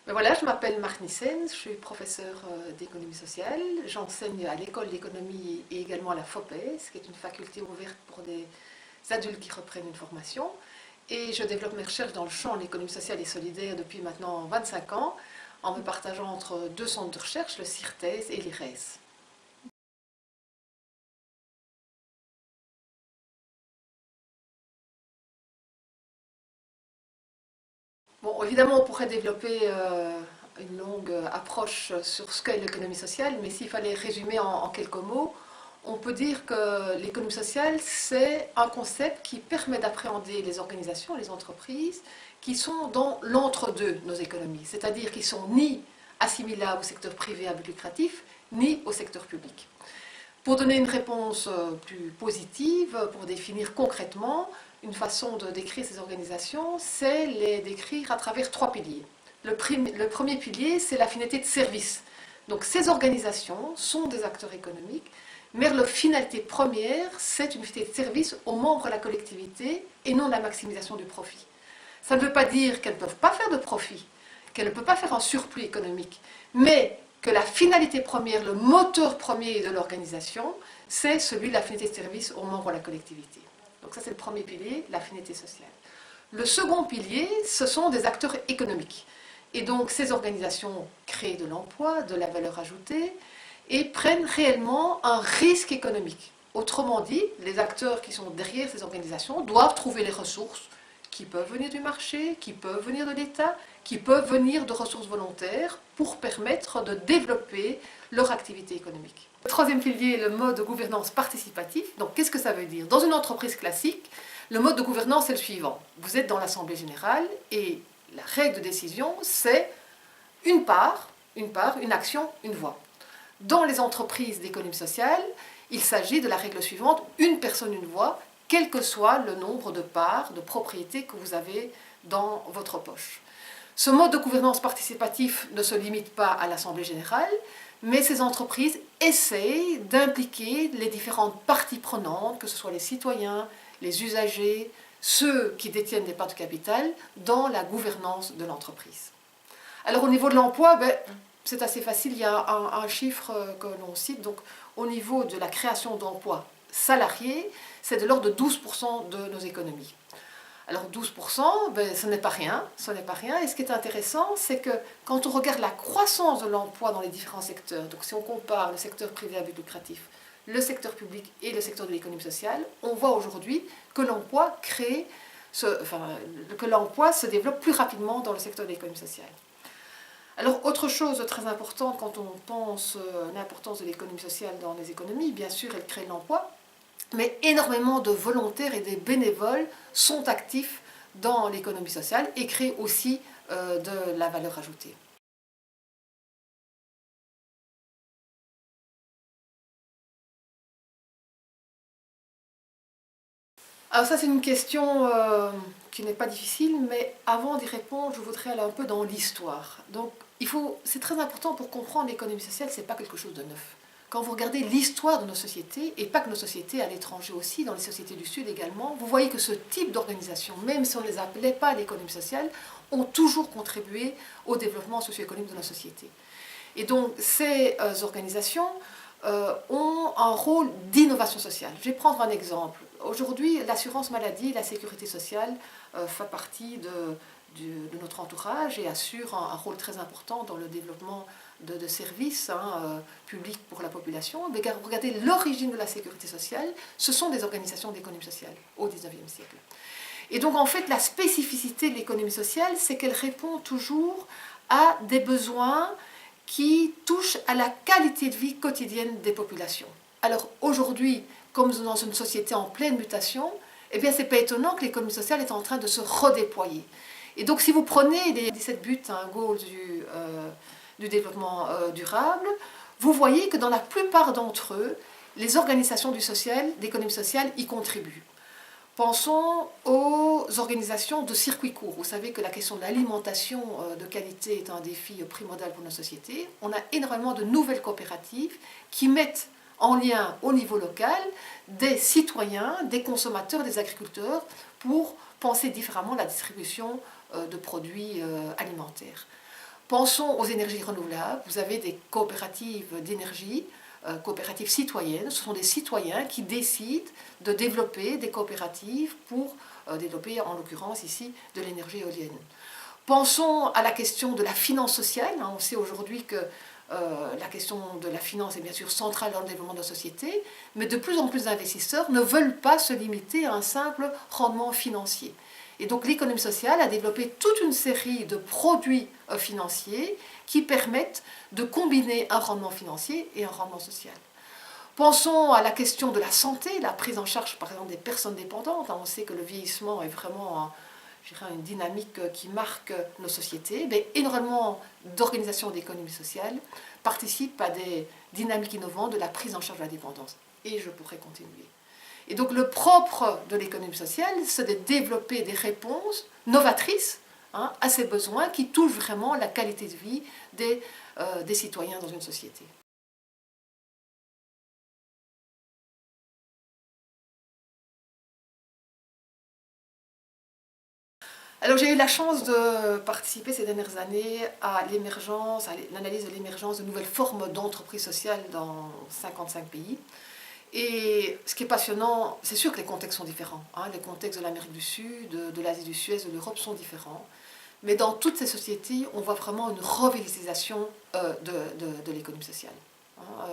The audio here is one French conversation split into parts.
Ben voilà, je m'appelle Marc Nissen, je suis professeure d'économie sociale. J'enseigne à l'école d'économie et également à la FOPES, qui est une faculté ouverte pour des adultes qui reprennent une formation. Et je développe mes recherches dans le champ de l'économie sociale et solidaire depuis maintenant 25 ans, en me partageant entre deux centres de recherche, le CIRTES et l'IRES. Bon, évidemment, on pourrait développer une longue approche sur ce qu'est l'économie sociale, mais s'il fallait résumer en quelques mots, on peut dire que l'économie sociale, c'est un concept qui permet d'appréhender les organisations, les entreprises, qui sont dans l'entre-deux de nos économies, c'est-à-dire qui sont ni assimilables au secteur privé à but lucratif, ni au secteur public. Pour donner une réponse plus positive, pour définir concrètement, une façon de décrire ces organisations, c'est les décrire à travers trois piliers. Le premier pilier, c'est la finalité de service. Donc ces organisations sont des acteurs économiques, mais leur finalité première, c'est une finalité de service aux membres de la collectivité et non la maximisation du profit. Ça ne veut pas dire qu'elles ne peuvent pas faire de profit, qu'elles ne peuvent pas faire un surplus économique, mais que la finalité première, le moteur premier de l'organisation, c'est celui de la finalité de service aux membres de la collectivité. Donc ça, c'est le premier pilier, la finalité sociale. Le second pilier, ce sont des acteurs économiques. Et donc ces organisations créent de l'emploi, de la valeur ajoutée, et prennent réellement un risque économique. Autrement dit, les acteurs qui sont derrière ces organisations doivent trouver les ressources qui peuvent venir du marché, qui peuvent venir de l'État, qui peuvent venir de ressources volontaires pour permettre de développer leur activité économique. Le troisième pilier est le mode de gouvernance participatif. Donc qu'est-ce que ça veut dire? Dans une entreprise classique, le mode de gouvernance est le suivant. Vous êtes dans l'Assemblée générale et la règle de décision, c'est une part, une action, une voix. Dans les entreprises d'économie sociale, il s'agit de la règle suivante, une personne, une voix, quel que soit le nombre de parts, de propriétés que vous avez dans votre poche. Ce mode de gouvernance participatif ne se limite pas à l'Assemblée générale, mais ces entreprises essayent d'impliquer les différentes parties prenantes, que ce soit les citoyens, les usagers, ceux qui détiennent des parts de capital, dans la gouvernance de l'entreprise. Alors au niveau de l'emploi, c'est assez facile, il y a un chiffre que l'on cite. Donc, au niveau de la création d'emplois salariés, c'est de l'ordre de 12% de nos économies. Alors 12%, ce n'est pas rien, Et ce qui est intéressant, c'est que quand on regarde la croissance de l'emploi dans les différents secteurs, donc si on compare le secteur privé à but lucratif, le secteur public et le secteur de l'économie sociale, on voit aujourd'hui que l'emploi se développe plus rapidement dans le secteur de l'économie sociale. Alors, autre chose de très importante quand on pense à l'importance de l'économie sociale dans les économies, bien sûr, elle crée de l'emploi, mais énormément de volontaires et des bénévoles sont actifs dans l'économie sociale et créent aussi de la valeur ajoutée. Alors ça, c'est une question qui n'est pas difficile, mais avant d'y répondre, je voudrais aller un peu dans l'histoire. Donc, c'est très important pour comprendre l'économie sociale, c'est pas quelque chose de neuf. Quand vous regardez l'histoire de nos sociétés, et pas que nos sociétés à l'étranger aussi, dans les sociétés du Sud également, vous voyez que ce type d'organisation, même si on ne les appelait pas l'économie sociale, ont toujours contribué au développement socio-économique de nos sociétés. Et donc, ces organisations ont un rôle d'innovation sociale. Je vais prendre un exemple. Aujourd'hui, l'assurance maladie, la sécurité sociale fait partie de notre entourage et assure un rôle très important dans le développement de services publics pour la population. Mais regardez l'origine de la sécurité sociale, ce sont des organisations d'économie sociale au XIXe siècle. Et donc en fait, la spécificité de l'économie sociale, c'est qu'elle répond toujours à des besoins qui touchent à la qualité de vie quotidienne des populations. Alors aujourd'hui, comme nous sommes dans une société en pleine mutation, eh bien c'est pas étonnant que l'économie sociale est en train de se redéployer. Et donc si vous prenez les 17 buts goals du développement durable, vous voyez que dans la plupart d'entre eux, les organisations d'économie sociale y contribuent. Pensons aux organisations de circuits courts. Vous savez que la question de l'alimentation de qualité est un défi primordial pour nos sociétés. On a énormément de nouvelles coopératives qui mettent en lien au niveau local des citoyens, des consommateurs, des agriculteurs pour penser différemment la distribution de produits alimentaires. Pensons aux énergies renouvelables. Vous avez des coopératives d'énergie, coopératives citoyennes. Ce sont des citoyens qui décident de développer des coopératives pour développer, en l'occurrence ici, de l'énergie éolienne. Pensons à la question de la finance sociale. On sait aujourd'hui que la question de la finance est bien sûr centrale dans le développement de la société, mais de plus en plus d'investisseurs ne veulent pas se limiter à un simple rendement financier. Et donc l'économie sociale a développé toute une série de produits financiers qui permettent de combiner un rendement financier et un rendement social. Pensons à la question de la santé, la prise en charge par exemple des personnes dépendantes. On sait que le vieillissement est vraiment une dynamique qui marque nos sociétés. Mais énormément d'organisations d'économie sociale participent à des dynamiques innovantes de la prise en charge de la dépendance. Et je pourrais continuer. Et donc le propre de l'économie sociale, c'est de développer des réponses novatrices à ces besoins qui touchent vraiment la qualité de vie des citoyens dans une société. Alors j'ai eu la chance de participer ces dernières années à l'émergence, à l'analyse de l'émergence de nouvelles formes d'entreprises sociales dans 55 pays. Et ce qui est passionnant, c'est sûr que les contextes sont différents. Les contextes de l'Amérique du Sud, de l'Asie du Sud-Est, de l'Europe sont différents. Mais dans toutes ces sociétés, on voit vraiment une revitalisation de l'économie sociale,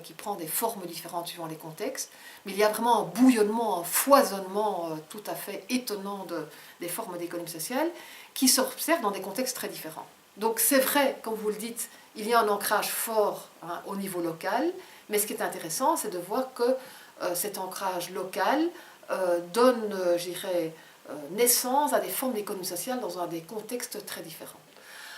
qui prend des formes différentes suivant les contextes. Mais il y a vraiment un bouillonnement, un foisonnement tout à fait étonnant des formes d'économie sociale qui s'observent dans des contextes très différents. Donc c'est vrai, comme vous le dites, il y a un ancrage fort au niveau local, mais ce qui est intéressant, c'est de voir que cet ancrage local donne, je dirais, naissance à des formes d'économie sociale dans des contextes très différents.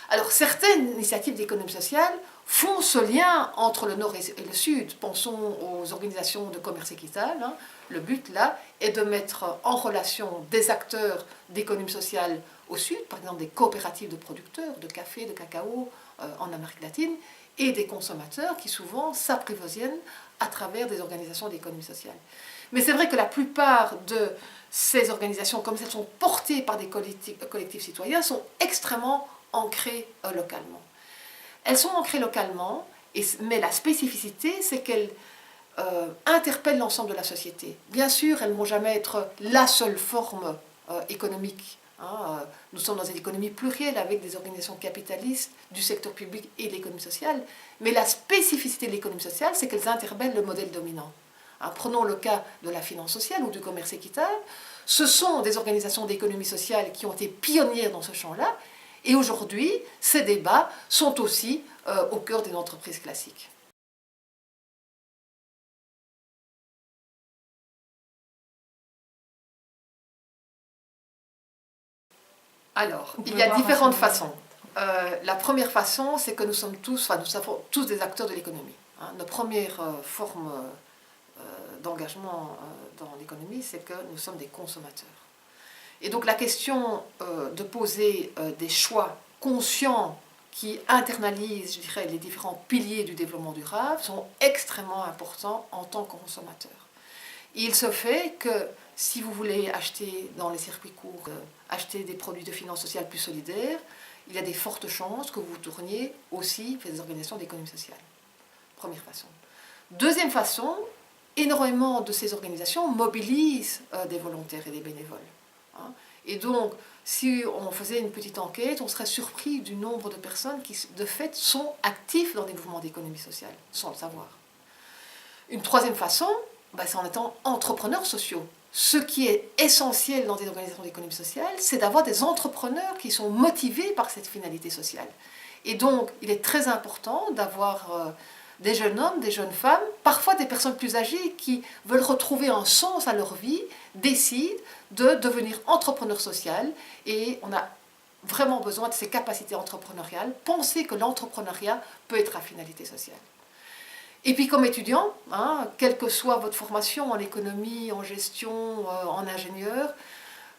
Alors certaines initiatives d'économie sociale font ce lien entre le nord et le sud. Pensons aux organisations de commerce équitable. Le but là est de mettre en relation des acteurs d'économie sociale au sud, par exemple des coopératives de producteurs de café, de cacao en Amérique latine, et des consommateurs qui souvent s'approvisionnent à travers des organisations d'économie sociale. Mais c'est vrai que la plupart de ces organisations, comme elles sont portées par des collectifs citoyens, sont extrêmement ancrées localement. Elles sont ancrées localement, mais la spécificité, c'est qu'elles interpellent l'ensemble de la société. Bien sûr, elles ne vont jamais être la seule forme économique. Nous sommes dans une économie plurielle avec des organisations capitalistes du secteur public et de l'économie sociale, mais la spécificité de l'économie sociale, c'est qu'elles interpellent le modèle dominant. Prenons le cas de la finance sociale ou du commerce équitable. Ce sont des organisations d'économie sociale qui ont été pionnières dans ce champ-là, et aujourd'hui, ces débats sont aussi au cœur des entreprises classiques. Alors, il y a différentes façons. La première façon, c'est que nous sommes tous des acteurs de l'économie. Notre première forme d'engagement dans l'économie, c'est que nous sommes des consommateurs. Et donc la question de poser des choix conscients qui internalisent, je dirais, les différents piliers du développement durable sont extrêmement importants en tant que consommateurs. Il se fait que si vous voulez acheter dans les circuits courts, acheter des produits de finance sociale plus solidaires, il y a des fortes chances que vous tourniez aussi vers des organisations d'économie sociale. Première façon. Deuxième façon, énormément de ces organisations mobilisent des volontaires et des bénévoles. Et donc, si on faisait une petite enquête, on serait surpris du nombre de personnes qui, de fait, sont actifs dans des mouvements d'économie sociale, sans le savoir. Une troisième façon, c'est en étant entrepreneurs sociaux. Ce qui est essentiel dans des organisations d'économie sociale, c'est d'avoir des entrepreneurs qui sont motivés par cette finalité sociale. Et donc, il est très important d'avoir des jeunes hommes, des jeunes femmes, parfois des personnes plus âgées qui veulent retrouver un sens à leur vie, décident de devenir entrepreneurs sociaux, et on a vraiment besoin de ces capacités entrepreneuriales. Pensez que l'entrepreneuriat peut être à finalité sociale. Et puis comme étudiant, quelle que soit votre formation en économie, en gestion, en ingénieur,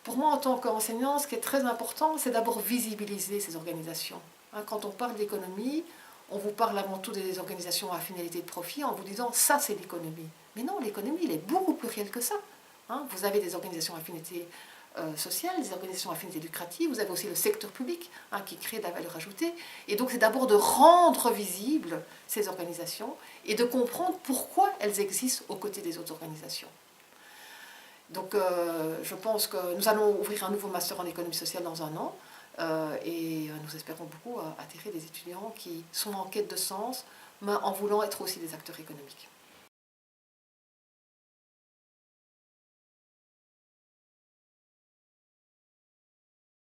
pour moi en tant qu'enseignant, ce qui est très important, c'est d'abord visibiliser ces organisations. Quand on parle d'économie, on vous parle avant tout des organisations à finalité de profit en vous disant ça c'est l'économie. Mais non, l'économie elle est beaucoup plus réelle que ça. Vous avez des organisations à finalité sociales, les organisations à finalité lucrative, vous avez aussi le secteur public qui crée de la valeur ajoutée. Et donc c'est d'abord de rendre visibles ces organisations et de comprendre pourquoi elles existent aux côtés des autres organisations. Donc je pense que nous allons ouvrir un nouveau master en économie sociale dans un an et nous espérons beaucoup attirer des étudiants qui sont en quête de sens, mais en voulant être aussi des acteurs économiques.